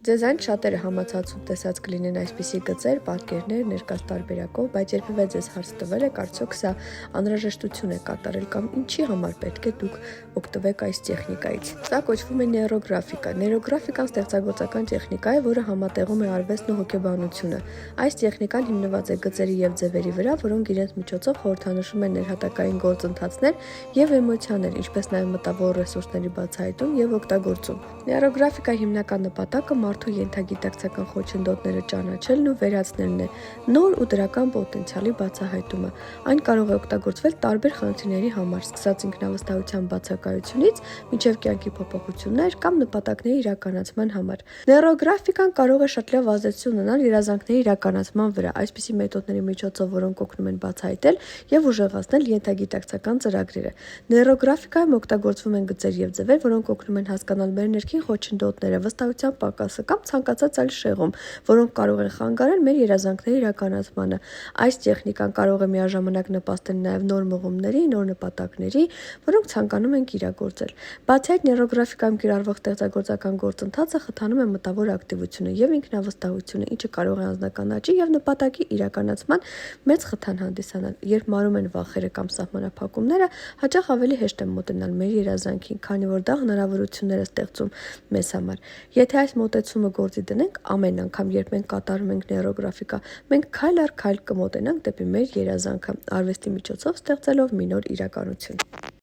Ձեզ այն շատերը համացածում տեսած կլինեն այսպիսի գծեր, պատկերներ, ներկայ տարբերակով, բայց երբևէ ձեզ հարց տվել եք, արդյոք սա անհրաժեշտություն է կատարել կամ ինչի համար պետք է դուք օգտվեք այս տեխնիկայից։ Սա կոչվում է նեյրոգրաֆիկա։ Նեյրոգրաֆիկան ստեղծագործական տեխնիկա է, որը համատեղում է արվեստն ու հոգեբանությունը։ Այս տեխնիկան հիմնված է գծերի եւ ձևերի վրա, որոնք իրենց միջոցով խորհրդանշում են ներհատակային գործընթացներ եւ էմոցիաներ, ինչպես նաեւ մտավոր ռեսուրսների բացահայտում եւ օգտագործում։ Նեյրոգրաֆիկայի հիմնական նպատակը մարդու ենթագիտակցական խոչընդոտները ճանաչելն ու վերացնելն է, նոր ու դրական պոտենցիալի բացահայտումը։ Այն կարող է օգտագործվել տարբեր խնդիրների համար, սկսած ինքնավստահության բացակայությունից մինչև կյանքի փոփոխություններ կամ նպատակների իրականացման համար։ Նեյրոգրաֆիկան կարող է շատ լավ ազդեցություն ունենալ երազանքների իրականացման վրա, այսպիսի մեթոդների միջոցով, որոնք օգնում են բացահայտել եւ ուժեղացնել ենթագիտակցական ծրագրերը։ Նեյրոգրաֆիկայում օգտագործվում են գծեր եւ ձևեր, որոնք օգնում են հասկանալ մեր ներքին խոչընդոտները, վստահության պակասը կամ ցանկացած այլ շեղում, որոնք կարող են խանգարել մեր երազանքների իրականացմանը։ Այս տեխնիկան կարող է միաժամանակ նպաստել նաև նոր մղումների, նոր նպատակների, որոնք ցանկանում ենք իրագործել։ Բացի այդ, նեյրոգրաֆիկայում կիրառվող ստեղծագործական գործընթացը խթանում է մտավոր ակտիվությունը եւ ինքնավստահությունը, ինչը կարող է անձնական աճի եւ նպատակի իրականացման մեծ խթան հանդիսանալ։ Երբ մարում են վախերը կամ սահմանափակումները, հաճախ ավելի հեշտ է մոտենալ մեր երազանքին, քանի որ դա հնարավորություններ է ստեղծում մեզ համար։ Եթե այս մոտեցումը գործի դնենք, ամեն անգամ, երբ մենք կատարում ենք նեյրոգրաֆիկա, մենք քայլ առ քայլ կմոտենանք դեպի մեր երազանքը, արվեստի միջոցով ստեղծելով մի նոր իրականություն։